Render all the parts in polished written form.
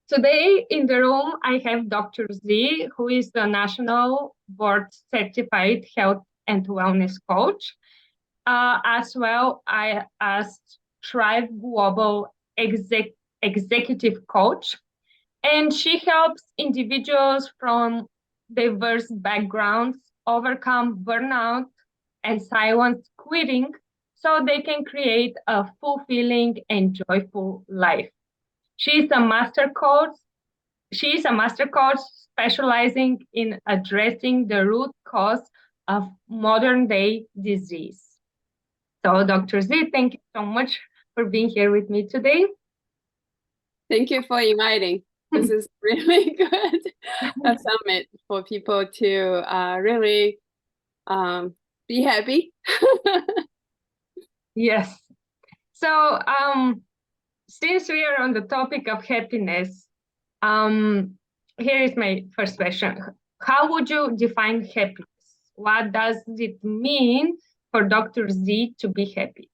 Today in the room, I have Dr. Z, who is the National Board Certified Health and Wellness Coach, as well as Thrive Global Executive Coach. And she helps individuals from diverse backgrounds overcome burnout and silent quitting so they can create a fulfilling and joyful life. She is a master coach. She is a master coach specializing in addressing the root cause of modern day disease. So, Dr. Z, thank you so much for being here with me today. Thank you for inviting. This is really good, a summit for people to really be happy. Yes. So, since we are on the topic of happiness, here is my first question. How would you define happiness? What does it mean for Dr. Z to be happy?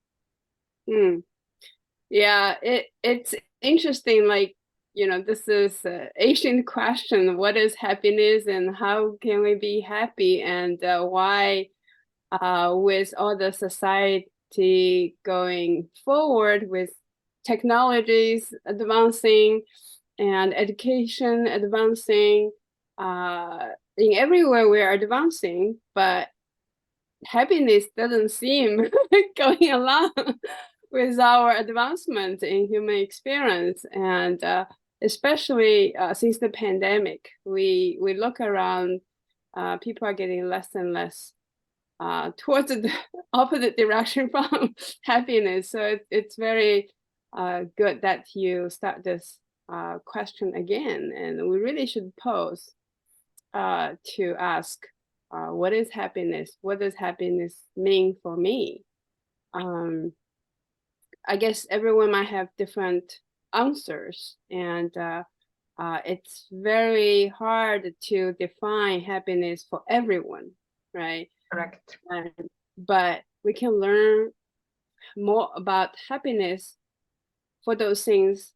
Yeah, it's interesting. Like, this is an ancient question. What is happiness and how can we be happy? And why, with all the society going forward with technologies advancing and education advancing, in everywhere we are advancing, but happiness doesn't seem going along with our advancement in human experience. And especially since the pandemic, we look around, people are getting less and less towards the opposite direction from happiness. So it's very good that you start this question again, and we really should pose to ask, what is happiness? What does happiness mean for me? I guess everyone might have different answers, and it's very hard to define happiness for everyone, right? Correct. But we can learn more about happiness for those things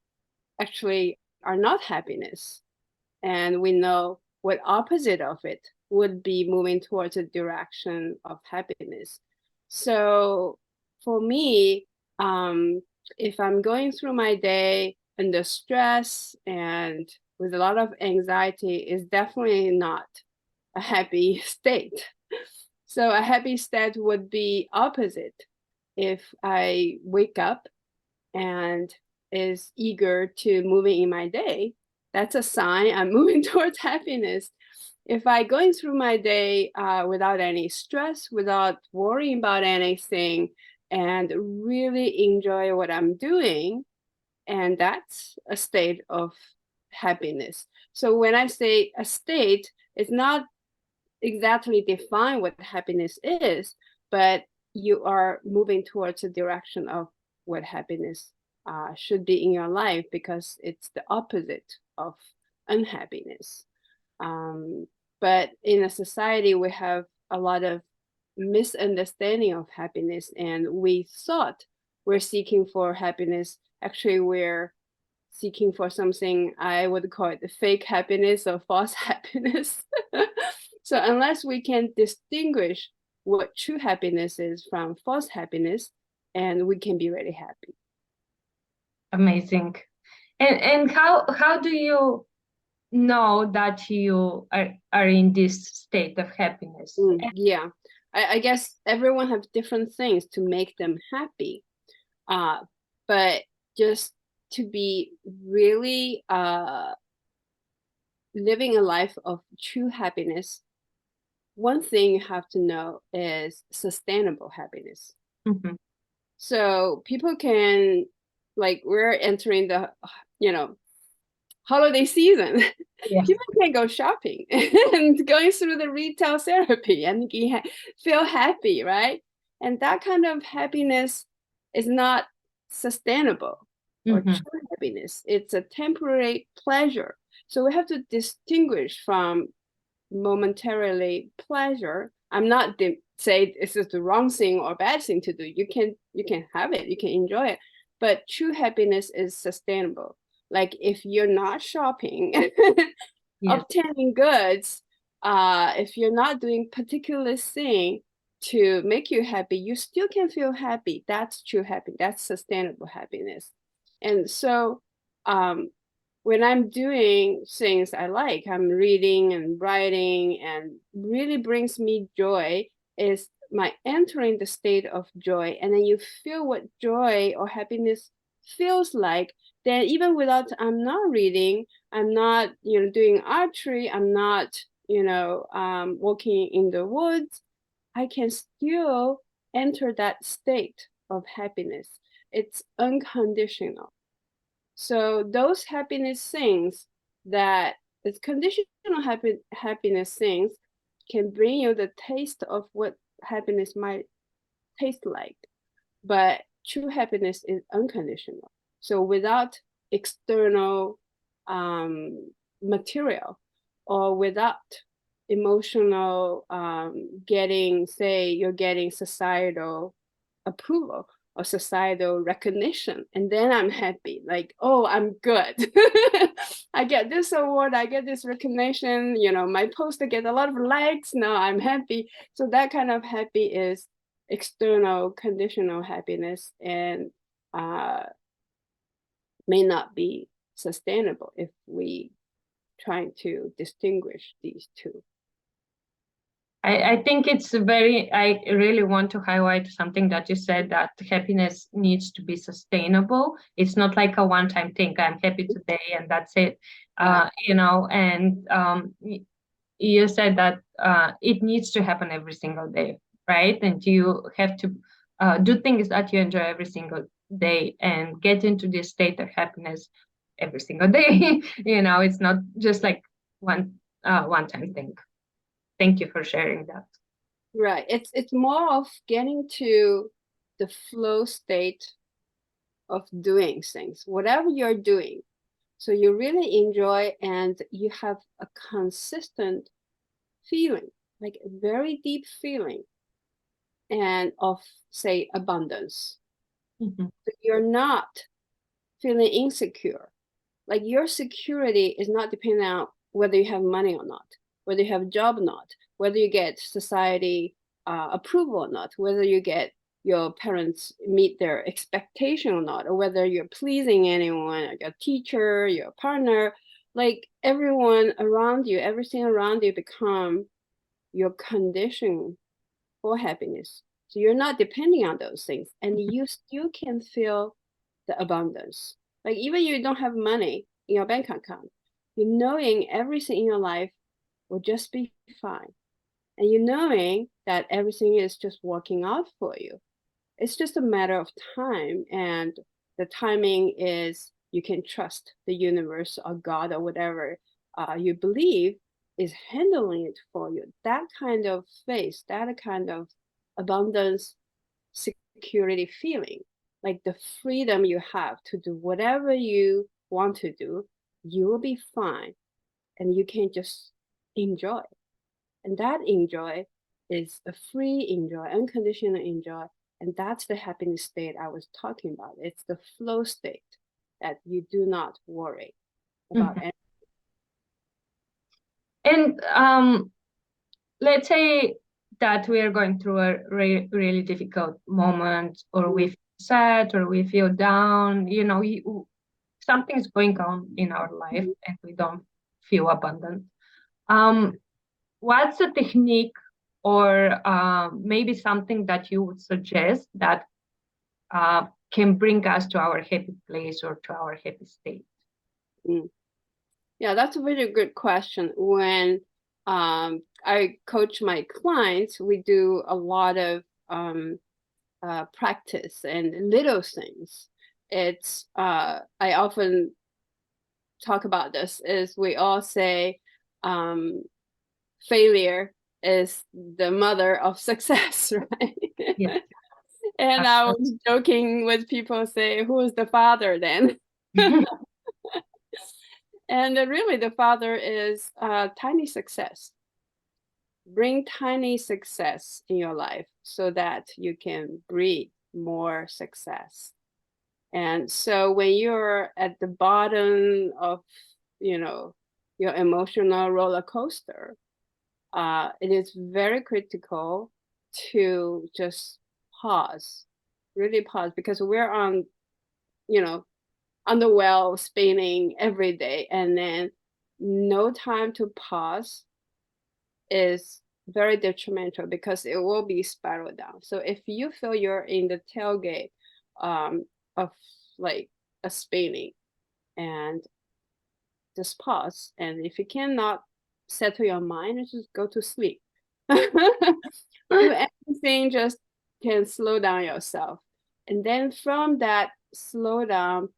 actually are not happiness. And we know what opposite of it would be moving towards a direction of happiness. So for me, if I'm going through my day under stress and with a lot of anxiety, is definitely not a happy state. So a happy state would be opposite. If I wake up and is eager to moving in my day, that's a sign I'm moving towards happiness. If I going through my day without any stress, without worrying about anything, and really enjoy what I'm doing, and that's a state of happiness. So when I say a state, it's not exactly define what happiness is, but you are moving towards the direction of what happiness should be in your life, because it's the opposite of unhappiness. But in a society, we have a lot of misunderstanding of happiness, and we thought we're seeking for happiness. Actually, we're seeking for something I would call it the fake happiness or false happiness. So unless we can distinguish what true happiness is from false happiness, and we can be really happy. Amazing. And how do you know that you are in this state of happiness? Yeah, I guess everyone have different things to make them happy. But just to be really living a life of true happiness, one thing you have to know is sustainable happiness. Mm-hmm. So people can, like, we're entering the, holiday season. Yes. People can go shopping and going through the retail therapy and feel happy, right? And that kind of happiness is not sustainable or true happiness. It's a temporary pleasure. So we have to distinguish from momentarily pleasure. I'm not say this is the wrong thing or bad thing to do. You can have it, you can enjoy it, but true happiness is sustainable. Like if you're not shopping, Yes. obtaining goods, if you're not doing particular thing to make you happy, you still can feel happy. That's true happiness. That's sustainable happiness. And so when I'm doing things I like, I'm reading and writing, and really brings me joy, is my entering the state of joy. And then you feel what joy or happiness feels like. Then even without, I'm not reading, I'm not, doing archery, I'm not, walking in the woods, I can still enter that state of happiness. It's unconditional. So those happiness things that is conditional happiness things can bring you the taste of what happiness might taste like. But true happiness is unconditional. So without external material, or without emotional getting, say you're getting societal approval or societal recognition, and then I'm happy, like, oh, I'm good. I get this award, I get this recognition, my poster get a lot of likes, now I'm happy. So that kind of happy is external conditional happiness, and may not be sustainable if we trying to distinguish these two. I think I really want to highlight something that you said, that happiness needs to be sustainable. It's not like a one-time thing. I'm happy today and that's it. Right. And you said that it needs to happen every single day, right? And you have to do things that you enjoy every single day and get into this state of happiness every single day. It's not just like one-time thing. Thank you for sharing that. Right. It's more of getting to the flow state of doing things, whatever you're doing. So you really enjoy, and you have a consistent feeling, like a very deep feeling, and of, say, abundance. Mm-hmm. So you're not feeling insecure. Like your security is not dependent on whether you have money or not, whether you have a job or not, whether you get society approval or not, whether you get your parents meet their expectation or not, or whether you're pleasing anyone, like a teacher, your partner. Like everyone around you, everything around you become your condition for happiness. So you're not depending on those things, and you still can feel the abundance. Like even you don't have money in your bank account, you knowing everything in your life will just be fine. And you knowing that everything is just working out for you. It's just a matter of time. And the timing is, you can trust the universe or God or whatever you believe is handling it for you. That kind of faith, that kind of abundance, security feeling, like the freedom you have to do whatever you want to do, you will be fine, and you can just enjoy. And that enjoy is a free enjoy, unconditional enjoy. And that's the happiness state I was talking about. It's the flow state that you do not worry about Mm-hmm. anything. And let's say that we are going through a really difficult moment, or we feel sad, or we feel down, something's going on in our life and we don't feel abundant. What's a technique, or maybe something that you would suggest that can bring us to our happy place or to our happy state? Mm. Yeah, that's a really good question. When I coach my clients, we do a lot of practice and little things. It's I often talk about this, is we all say failure is the mother of success, right? Yeah. And I was joking with people, say, who is the father then? And really the father is tiny success. Bring tiny success in your life so that you can breed more success. And so when you're at the bottom of, your emotional roller coaster, it is very critical to just pause, really pause, because we're on, on the well spinning every day, and then no time to pause is very detrimental because it will be spiral down. So if you feel you're in the tailgate of like a spinning, and just pause, and if you cannot settle your mind, just go to sleep. Do anything, just can slow down yourself, and then from that slow down,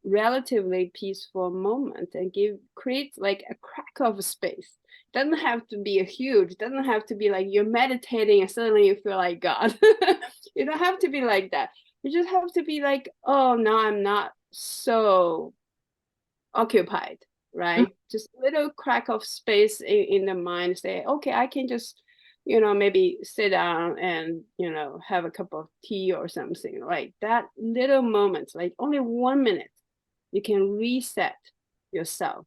relatively peaceful moment, and create like a crack of space. Doesn't have to be a huge, doesn't have to be like you're meditating and suddenly you feel like God. You don't have to be like that. You just have to be like, oh, now I'm not so occupied, right? Just a little crack of space in the mind, say, okay, I can just, maybe sit down and, have a cup of tea or something, right? That little moment, like only 1 minute, you can reset yourself,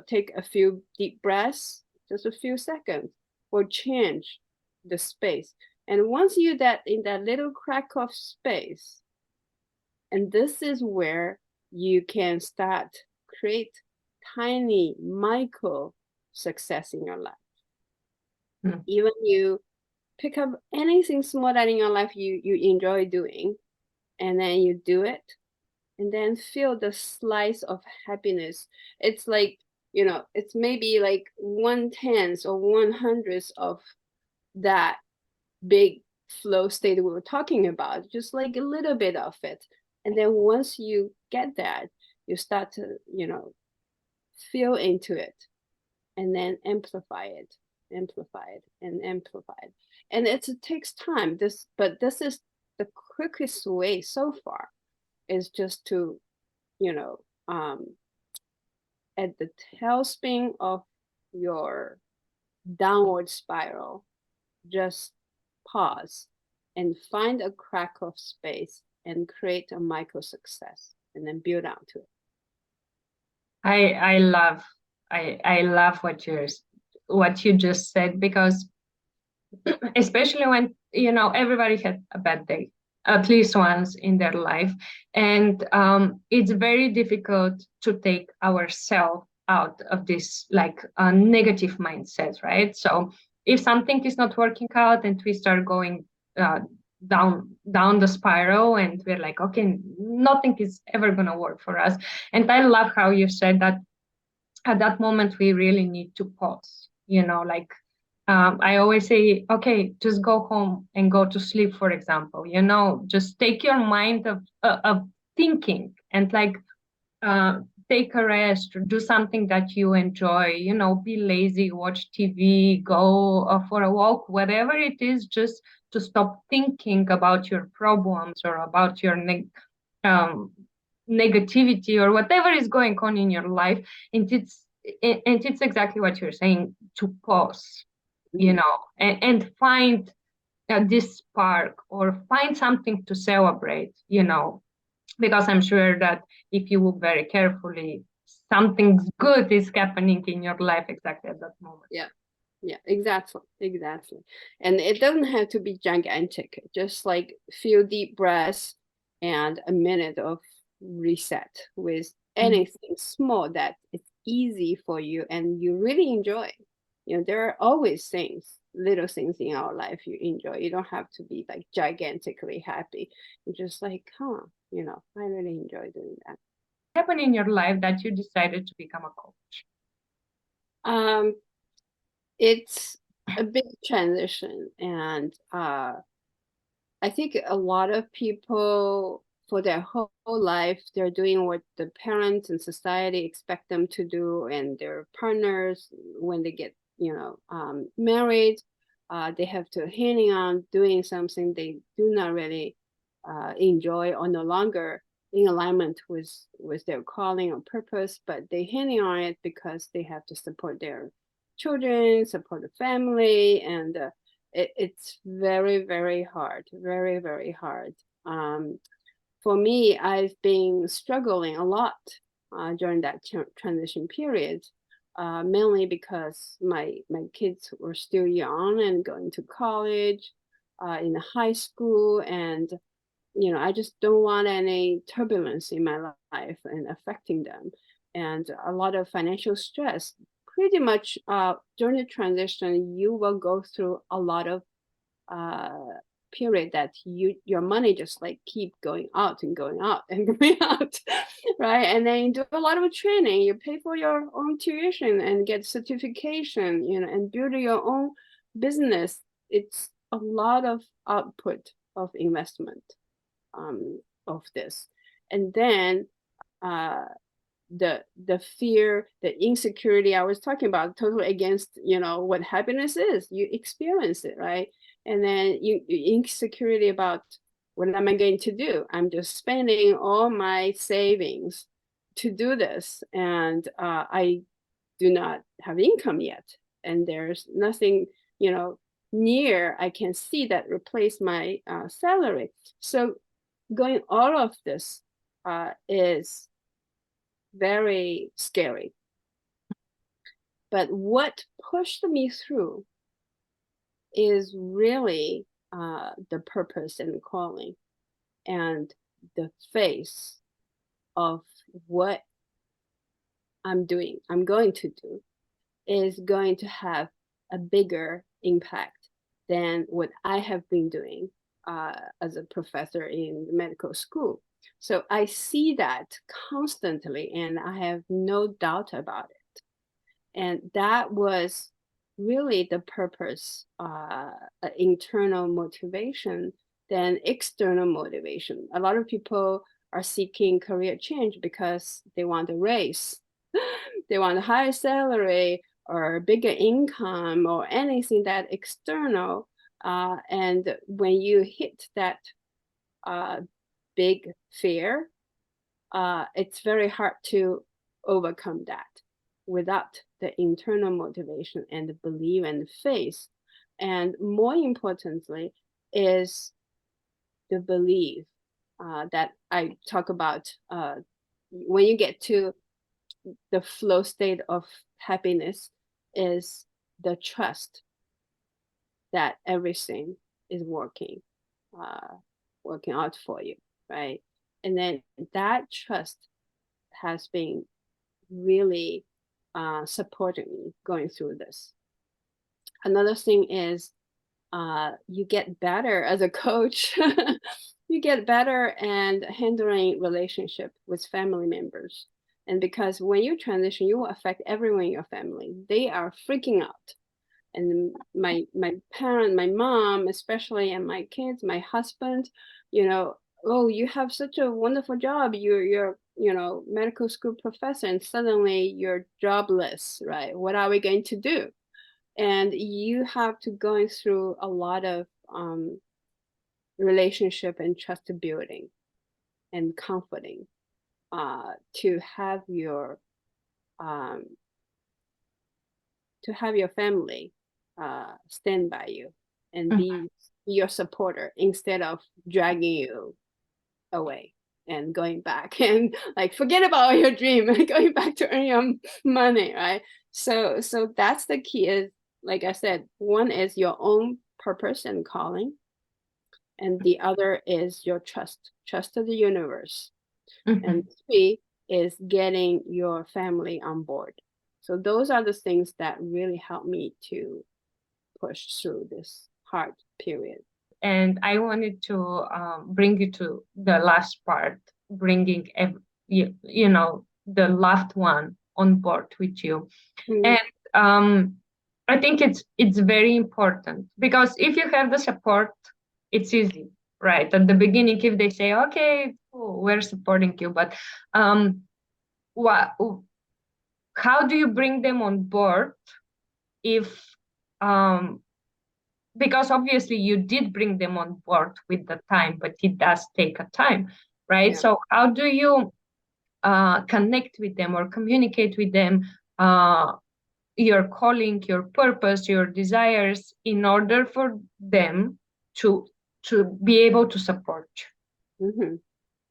take a few deep breaths, just a few seconds, or change the space. And once you that in that little crack of space, and this is where you can start create tiny micro success in your life. Even you pick up anything small that in your life you enjoy doing, and then you do it, and then feel the slice of happiness. It's like, it's maybe like 1/10 or 1/100 of that big flow state we were talking about, just like a little bit of it. And then once you get that, you start to, feel into it, and then amplify it, and amplify it. And it takes time. But this is the quickest way so far, is just to, at the tailspin of your downward spiral, just pause and find a crack of space and create a micro success, and then build onto it. I love I love what you just said, because especially when everybody had a bad day at least once in their life, and it's very difficult to take ourselves out of this like negative mindset, right? So if something is not working out and we start going down the spiral, and we're like, okay, nothing is ever going to work for us. And I love how you said that at that moment we really need to pause, like I always say, okay, just go home and go to sleep, for example, just take your mind of thinking, and like take a rest, or do something that you enjoy, be lazy, watch TV, go for a walk, whatever it is, just to stop thinking about your problems or about your negativity or whatever is going on in your life. And it's exactly what you're saying, to pause, and find this spark, or find something to celebrate, because I'm sure that if you look very carefully, something good is happening in your life exactly at that moment. Yeah, exactly. And it doesn't have to be gigantic, just like few deep breaths and a minute of reset with anything small that it's easy for you and you really enjoy. There are always little things in our life you enjoy. You don't have to be like gigantically happy. You're just like, I really enjoy doing that. What happened in your life that you decided to become a coach? It's a big transition, and I think a lot of people for their whole life, they're doing what the parents and society expect them to do, and their partners, when they get, married, they have to hang on doing something they do not really enjoy, or no longer in alignment with their calling or purpose, but they hang on it because they have to support their children, support the family, and it's very, very hard, very, very hard. for me, I've been struggling a lot during that transition period, mainly because my kids were still young and going to college, in high school, and I just don't want any turbulence in my life and affecting them, and a lot of financial stress. Pretty much during the transition, you will go through a lot of period that your money just like keep going out and going out and going out, right? And then you do a lot of training, you pay for your own tuition and get certification, and build your own business. It's a lot of output of investment of this. And then the fear, the insecurity I was talking about, totally against what happiness is. You experience it, right? And then you insecurity about what am I going to do? I'm just spending all my savings to do this, and I do not have income yet, and there's nothing near I can see that replace my salary. So going all of this is very scary. But what pushed me through is really the purpose and the calling, and the face of what I'm going to do is going to have a bigger impact than what I have been doing as a professor in medical school. So I see that constantly, and I have no doubt about it. And that was really the purpose, internal motivation than external motivation. A lot of people are seeking career change because they want a raise, they want a higher salary or bigger income or anything that external. And when you hit that big fear, it's very hard to overcome that without the internal motivation and the belief and the faith. And more importantly is the belief that I talk about when you get to the flow state of happiness, is the trust that everything is working out for you, right? And then that trust has been really supporting me going through this. Another thing is you get better as a coach. You get better and handling relationship with family members. And because when you transition, you will affect everyone in your family. They are freaking out. And my parent, my mom especially, and my kids, my husband, oh, you have such a wonderful job. You're medical school professor, and suddenly you're jobless, right? What are we going to do? And you have to go through a lot of relationship and trust building and comforting to have your family stand by you and be your supporter instead of dragging you away and going back and like forget about your dream and going back to earn your money, right? So that's the key. Is like I said, one is your own purpose and calling, and the other is your trust of the universe. And three is getting your family on board. So those are the things that really help me to push through this hard period. And I wanted to bring you to the last part, bringing the loved one on board with you. And I think it's very important, because if you have the support, it's easy, right? At the beginning, if they say, okay, cool, we're supporting you, but how do you bring them on board if because obviously you did bring them on board with the time, but it does take a time, right? Yeah. So how do you connect with them or communicate with them your calling, your purpose, your desires, in order for them to be able to support you?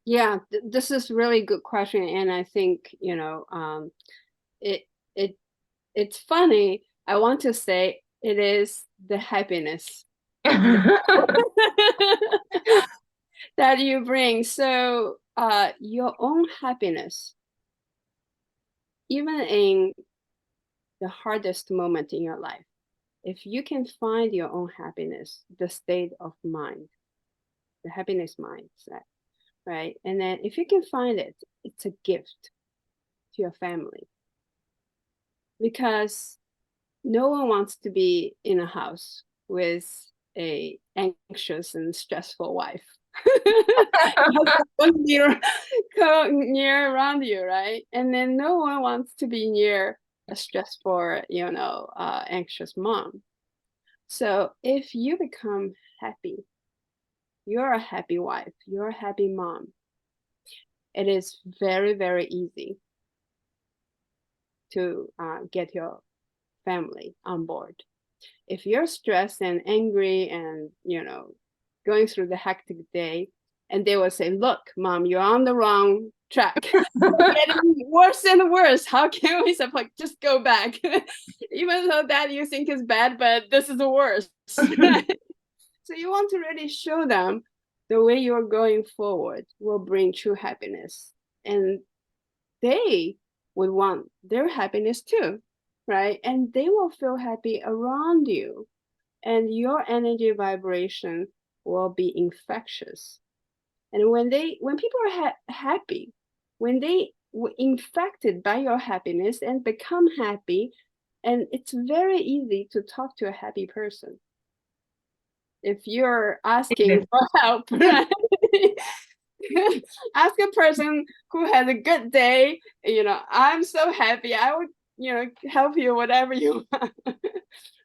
Yeah, this is really good question, and I think it it it's funny. I want to say it is the happiness that you bring. So, your own happiness, even in the hardest moment in your life, if you can find your own happiness, the state of mind, the happiness mindset, right? And then if you can find it, it's a gift to your family because no one wants to be in a house with a anxious and stressful wife. near, near around you, right? And then no one wants to be near a stressful, anxious mom. So if you become happy, you're a happy wife, you're a happy mom. It is very, very easy to get your family on board. If you're stressed and angry and going through the hectic day, and they will say, look, mom, you're on the wrong track. Getting worse and worse. How can we support? Just go back. Even though that you think is bad, but this is the worst. So you want to really show them the way you're going forward will bring true happiness. And they would want their happiness too, right? And they will feel happy around you. And your energy vibration will be infectious. And when people are happy, when they were infected by your happiness and become happy, and it's very easy to talk to a happy person. If you're asking for help, right? Ask a person who has a good day, I'm so happy. I would, help you whatever you want.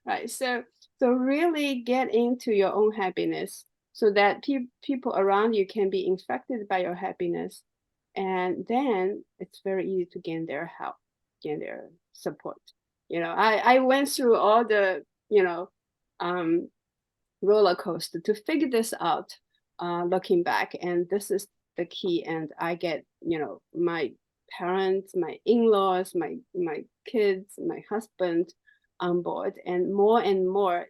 Right. So really get into your own happiness so that people around you can be infected by your happiness. And then it's very easy to gain their help, gain their support. I went through all the, um, roller coaster to figure this out, looking back. And this is the key. And I get, my parents, my in-laws, my kids, my husband on board, and more,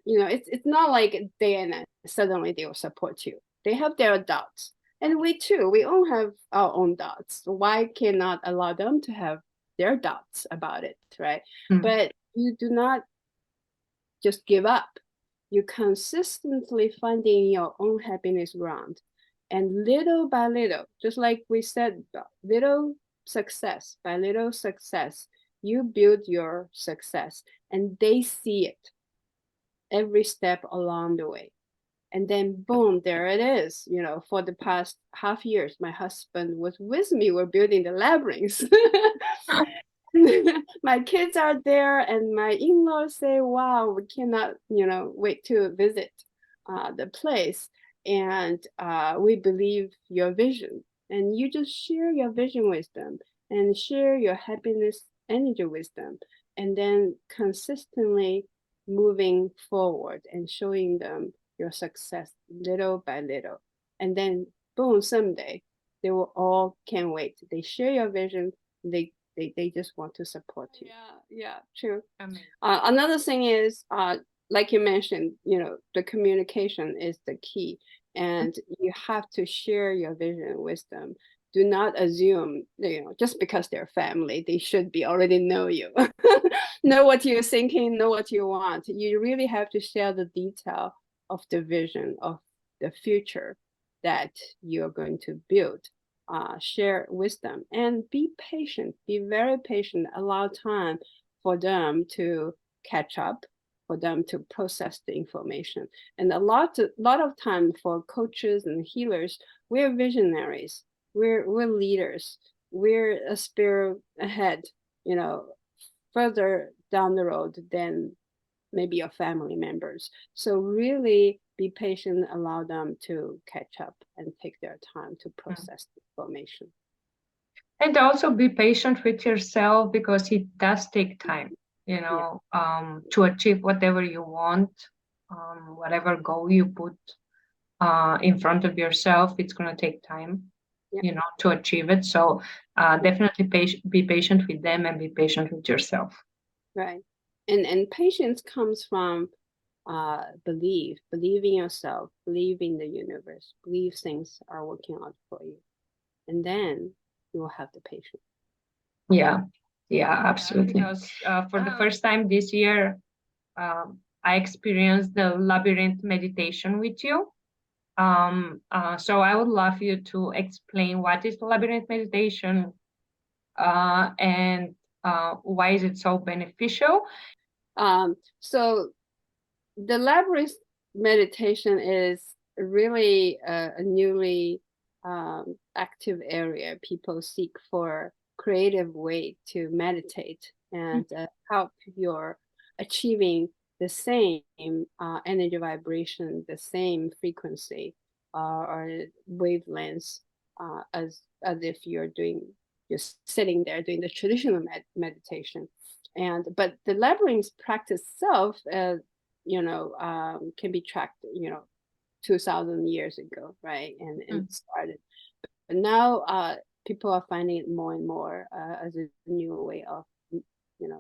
it's not like day and night suddenly they will support you. They have their doubts, and we all have our own doubts. Why cannot allow them to have their doubts about it, right? But you do not just give up. You consistently finding your own happiness ground, and little by little, just like we said, little success by little success, you build your success, and they see it every step along the way. And then boom, there it is. For the past half years, my husband was with me. We're building the labyrinth. My kids are there, and my in-laws say, wow, we cannot wait to visit the place, and we believe your vision. And you just share your vision with them and share your happiness energy with them, and then consistently moving forward and showing them your success little by little. And then boom, someday they will all can't wait. They share your vision. They just want to support you. Yeah, true. Another thing is, like you mentioned, the communication is the key, and you have to share your vision with them. Do not assume, just because they're family, they should be already know you, know what you're thinking, know what you want. You really have to share the detail of the vision of the future that you're going to build. Share with them, and be patient, be very patient, allow time for them to catch up, for them to process the information. And a lot of time for coaches and healers, we're visionaries, we're leaders, we're a spirit ahead, further down the road than maybe your family members. So really be patient, allow them to catch up and take their time to process the information. And also be patient with yourself, because it does take time, to achieve whatever you want, whatever goal you put in front of yourself, it's going to take time. Yeah. to achieve it. So definitely be patient with them and be patient with yourself. Right. And patience comes from believe in yourself, believe in the universe, believe things are working out for you. And then you will have the patience. Yeah, absolutely. Because for the first time this year, I experienced the labyrinth meditation with you. So I would love you to explain what is the labyrinth meditation, and why is it so beneficial? So the labyrinth meditation is really a newly active area. People seek for creative way to meditate and help your achieving the same energy vibration, the same frequency or wavelengths as if you're doing just sitting there doing the traditional meditation. And but the labyrinth practice itself, can be tracked, 2,000 years ago, right? And it started. But now people are finding it more and more as a new way of,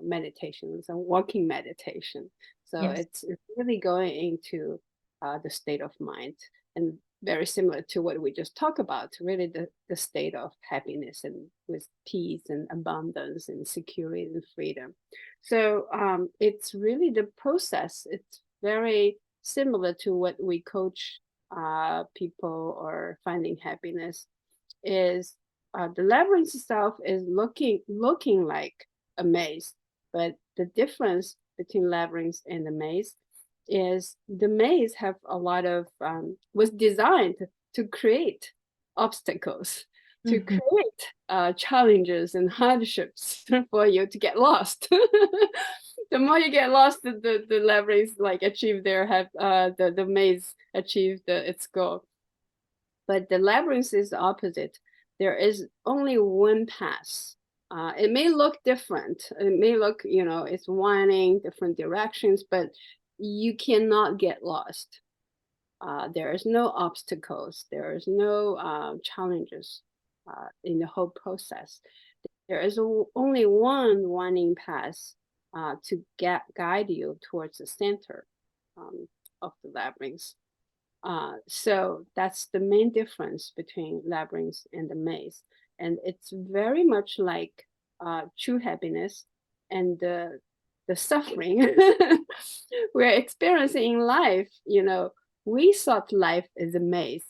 meditation. It's a walking meditation. So Yes. it's really going into the state of mind, and very similar to what we just talked about, really the state of happiness and with peace and abundance and security and freedom. So it's really the process. It's very similar to what we coach people or finding happiness. Is the labyrinth itself is looking like a maze, but the difference between labyrinth and the maze is the maze have a lot of was designed to create obstacles, to create challenges and hardships for you to get lost. The more you get lost, the labyrinth like achieve their have the maze achieve its goal. But the labyrinth is the opposite. There is only one path. It may look different. It may look, it's winding different directions, but you cannot get lost. There is no obstacles. There is no challenges in the whole process. There is only one winding path to guide you towards the center of the labyrinth. So that's the main difference between labyrinth and the maze. And it's very much like true happiness and the suffering we're experiencing in life. We thought life is a maze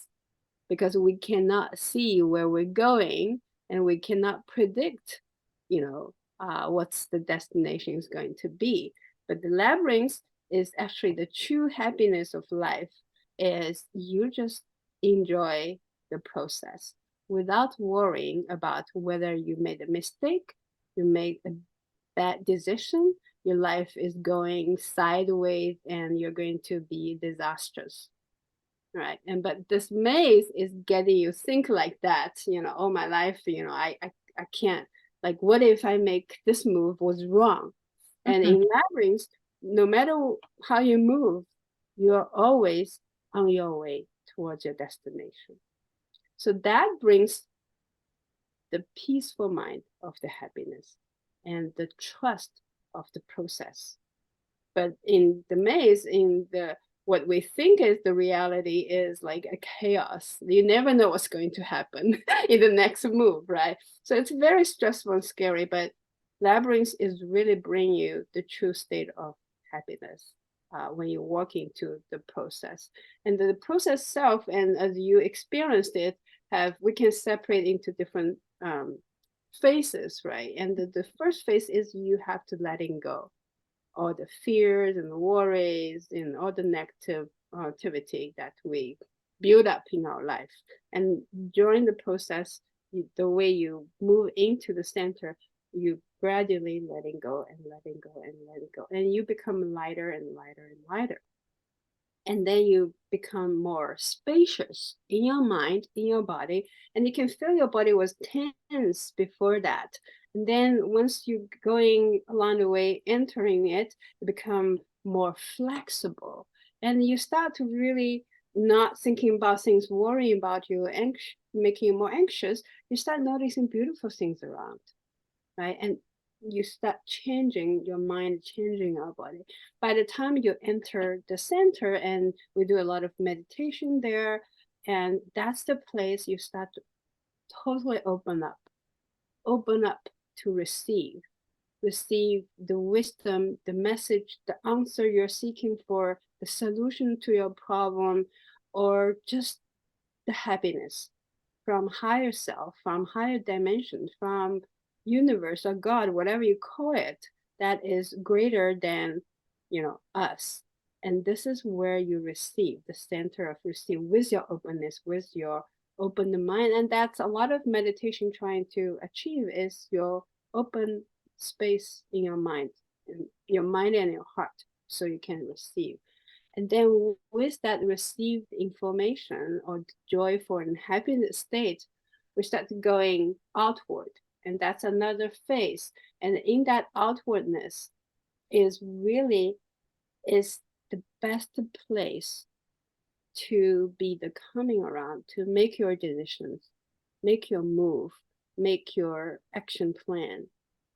because we cannot see where we're going and we cannot predict, what's the destination is going to be. But the labyrinth is actually the true happiness of life is you just enjoy the process without worrying about whether you made a mistake, you made a bad decision, your life is going sideways and you're going to be disastrous. Right. And but this maze is getting you think like that, all my life, I can't, like, what if I make this move was wrong? And in labyrinths, no matter how you move, you're always on your way towards your destination. So that brings the peaceful mind of the happiness and the trust of the process. But in the maze, in the what we think is the reality is like a chaos. You never know what's going to happen in the next move, right? So it's very stressful and scary, but labyrinth is really bring you the true state of happiness when you walk into the process. And the process itself, and as you experienced it, we can separate into different phases, right? And the first phase is you have to letting go all the fears and the worries and all the negative activity that we build up in our life. And during the process, the way you move into the center, you gradually letting go and letting go and letting go. And you become lighter and lighter and lighter. And then you become more spacious in your mind, in your body, and you can feel your body was tense before that. And then once you going along the way, entering it, you become more flexible, and you start to really not thinking about things, worrying about you, making you more anxious, you start noticing beautiful things around, right? And you start changing your mind, changing your body. By the time you enter the center, and we do a lot of meditation there, and that's the place you start to totally open up to receive the wisdom, the message, the answer you're seeking for, the solution to your problem, or just the happiness from higher self, from higher dimension, from universe or God, whatever you call it, that is greater than, us. And this is where you receive, the center of receive, with your openness, with your open mind. And that's a lot of meditation trying to achieve, is your open space in your mind and your heart, so you can receive. And then with that received information or joyful and happy state, we start going outward. And that's another phase. And in that outwardness is the best place to be the coming around, to make your decisions, make your move, make your action plan,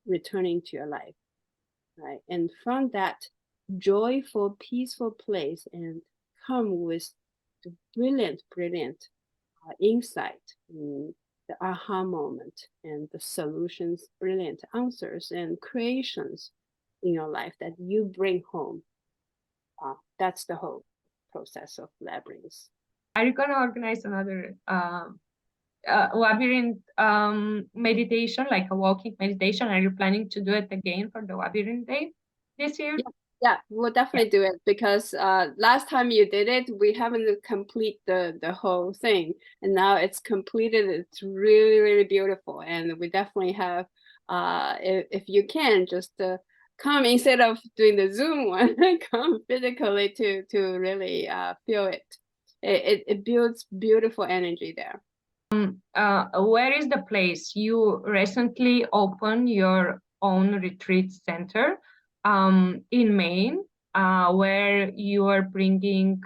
returning to your life, right? And from that joyful, peaceful place, and come with the brilliant insight, the aha moment, and the solutions, brilliant answers and creations in your life that you bring home. That's the whole process of labyrinths. Are you going to organize another labyrinth meditation, like a walking meditation? Are you planning to do it again for the labyrinth day this year? Yeah, we'll definitely do it, because last time you did it, we haven't complete the whole thing, and now it's completed. It's really, really beautiful, and we definitely have, if you can, just come instead of doing the Zoom one, come physically to really feel it. It builds beautiful energy there. Where is the place? You recently opened your own retreat center in Maine, where you are bringing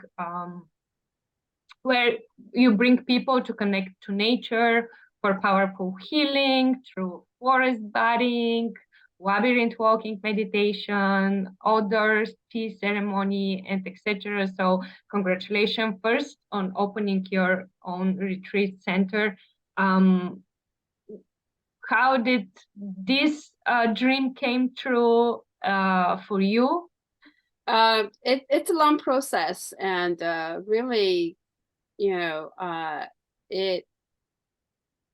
where you bring people to connect to nature for powerful healing through forest bathing, labyrinth walking meditation, outdoors tea ceremony, and etc. So congratulations first on opening your own retreat center. How did this dream came true for you? It's a long process, and really,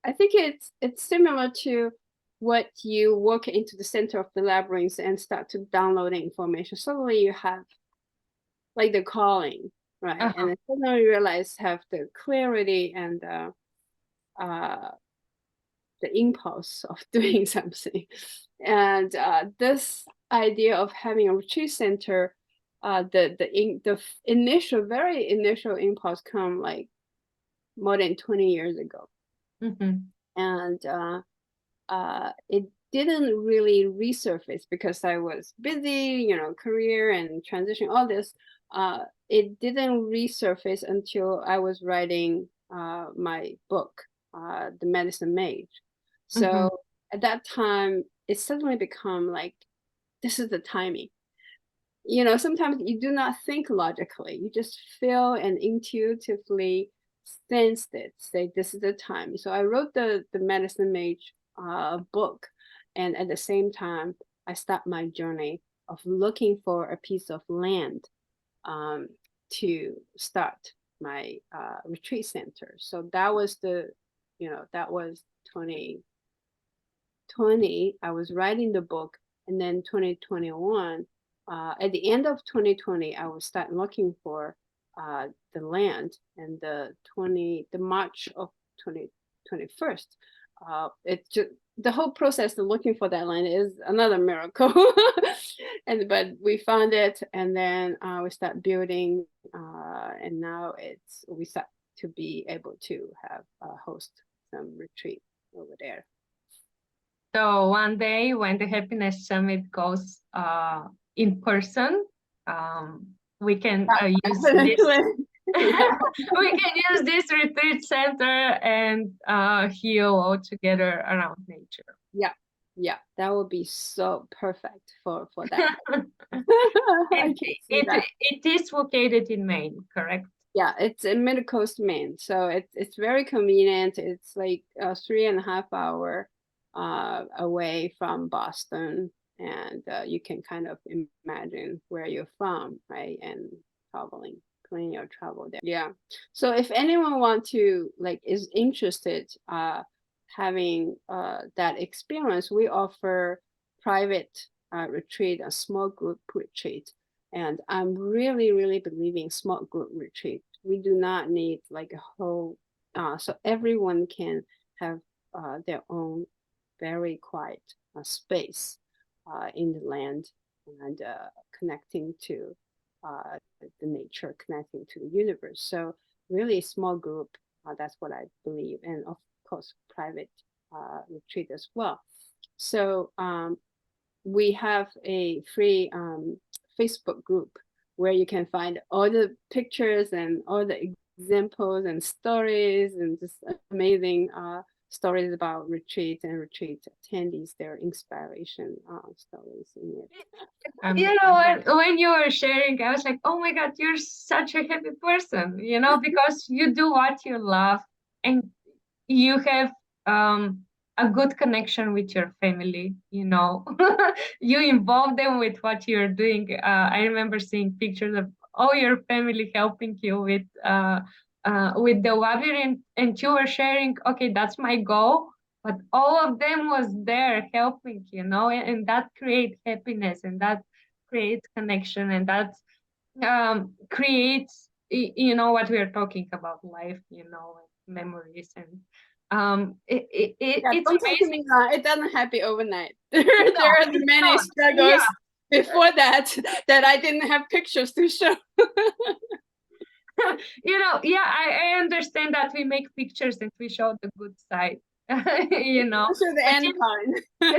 I think it's similar to what you walk into the center of the labyrinth and start to download information. Suddenly you have like the calling, right? And then suddenly you realize, have the clarity and the impulse of doing something. And this idea of having a retreat center, the very initial impulse come like more than 20 years ago. And it didn't really resurface because I was busy, career and transition, all this. It didn't resurface until I was writing my book, The Medicine Mage. So at that time, it suddenly become like, this is the timing. Sometimes you do not think logically. You just feel and intuitively sense it. Say, this is the time. So I wrote the Medicine Mage book. And at the same time, I start my journey of looking for a piece of land to start my retreat center. So that was that was 2020. I was writing the book, and then 2021. At the end of 2020, I will start looking for the land, and the March of 2021. It just, the whole process of looking for that land is another miracle. But we found it, and then we start building, and now we start to be able to have host some retreat over there. So one day when the Happiness Summit goes in person, we can use this Yeah. We can use this retreat center and heal all together around nature. Yeah, yeah, that would be so perfect for that. I And can see that. it is located in Maine, correct? Yeah, it's in Mid Coast, Maine, so it's very convenient. It's like a 3.5 hour away from Boston, and you can kind of imagine where you're from, right? And traveling, planning your travel there. Yeah. So if anyone want to like is interested having that experience, we offer private retreat, a small group retreat. And I'm really, really believing small group retreat. We do not need like a whole, so everyone can have their own very quiet space in the land and connecting to the nature, connecting to the universe. So really small group, that's what I believe. And of course, private retreat as well. So we have a free Facebook group where you can find all the pictures and all the examples and stories and just amazing stories about retreat and retreat attendees, their inspiration stories in it. You know, when you were sharing, I was like, oh my God, you're such a happy person, you know, because you do what you love and you have a good connection with your family, you know. You involve them with what you're doing. I remember seeing pictures of all your family helping you with the labyrinth, and you were sharing, okay, that's my goal, but all of them was there helping, you know, and that creates happiness, and that creates connection, and that creates, you know, what we are talking about, life, you know, memories, and Yeah, it's don't take amazing. me wrong. It doesn't happen overnight. There No, are it's many not. struggles before that that I didn't have pictures to show. You know, yeah, I understand that we make pictures and we show the good side, you know, Those are the but end part.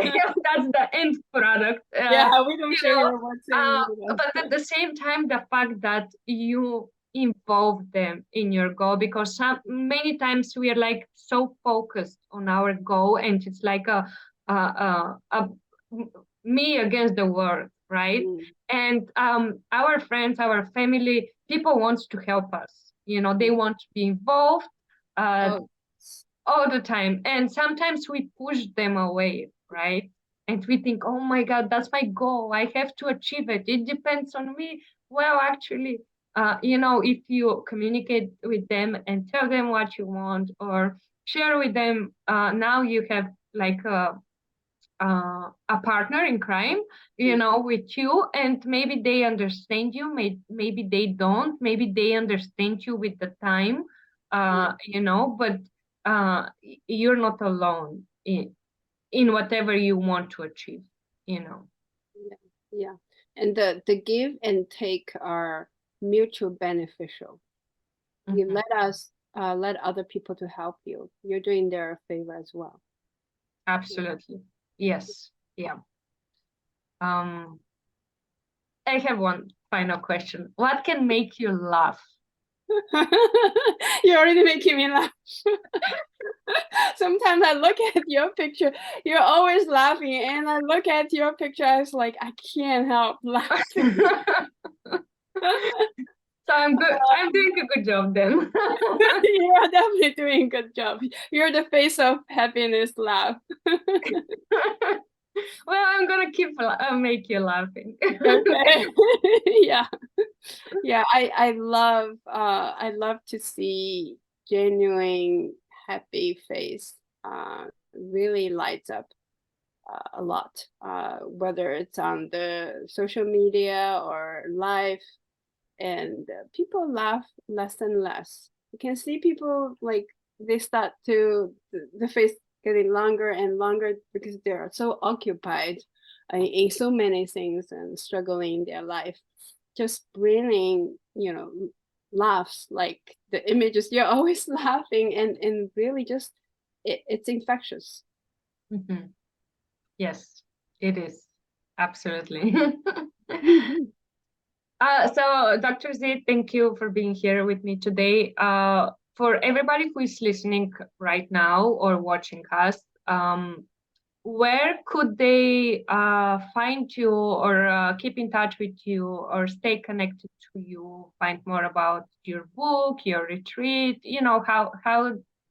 yeah, that's the end product. Yeah, we don't You show know, you what's in the but at the same time, the fact that you involve them in your goal, because many times we are like so focused on our goal, and it's like a me against the world, right? Mm. And our friends, our family, people wants to help us. You know, they want to be involved. Uh, Oh, all the time, and sometimes we push them away, right? And we think, oh my God, that's my goal, I have to achieve it, it depends on me. Well, actually, you know, if you communicate with them and tell them what you want, or share with them, now you have like a partner in crime, you know, with you, and maybe they understand you, maybe they don't, maybe they understand you with the time, you know, but you're not alone in whatever you want to achieve, you know. yeah, yeah. And the give and take are mutual beneficial. You Mhm. let other people to help you. You're doing their a favor as well. Absolutely. Yes. Yeah. um I have one final question. What can make you laugh? You're already making me laugh. Sometimes I look at your picture, you're always laughing, and I look at your picture, I was like, I can't help laughing. So I'm doing a good job then. You are definitely doing a good job. You're the face of happiness laugh. Well, I'm gonna keep make you laughing. Okay. Yeah. Yeah, I love to see genuine happy face. Really lights up a lot. Whether it's on the social media or live, and people laugh less and less. You can see people like they start to the face getting longer and longer because they are so occupied in so many things and struggling in their life. Just bringing, laughs, like the images, you're always laughing, and really just it's infectious. Mhm. Yes, it is. Absolutely. So, Dr. Z, thank you for being here with me today. For everybody who is listening right now or watching us, where could they find you or keep in touch with you or stay connected to you, find more about your book, your retreat? How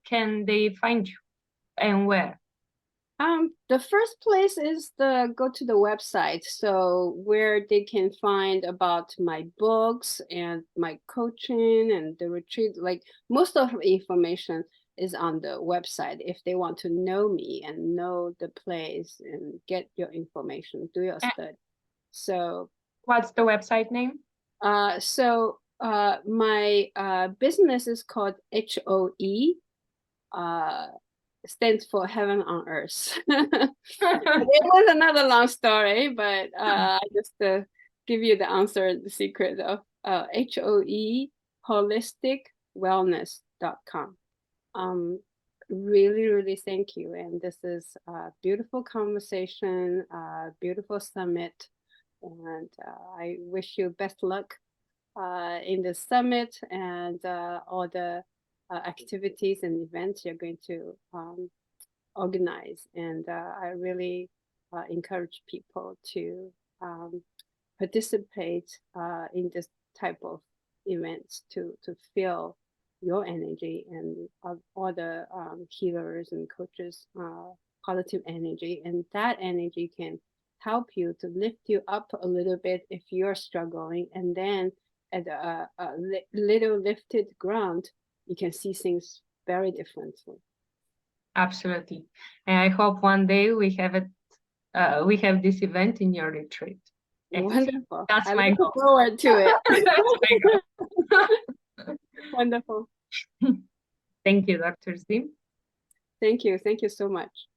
can they find you and where? The first place is go to the website, so where they can find about my books and my coaching and the retreat. Like most of the information is on the website. If they want to know me and know the place and get your information, do your study. So what's the website name? My business is called HOE. Stands for Heaven on Earth. It was another long story, but I just give you the answer, the secret of HOE, holisticwellness.com. Really, really thank you. And this is a beautiful conversation, beautiful summit. And I wish you best luck in the summit and all the activities and events you're going to organize. And I really encourage people to participate in this type of events to feel your energy and all the healers and coaches positive energy, and that energy can help you to lift you up a little bit if you're struggling, and then at a little lifted ground you can see things very differently. Absolutely. And I hope one day we have this event in your retreat. Wonderful. That's I my look goal. forward to it. That's my goal. Wonderful. Thank you, Dr. Z. Thank you. Thank you so much.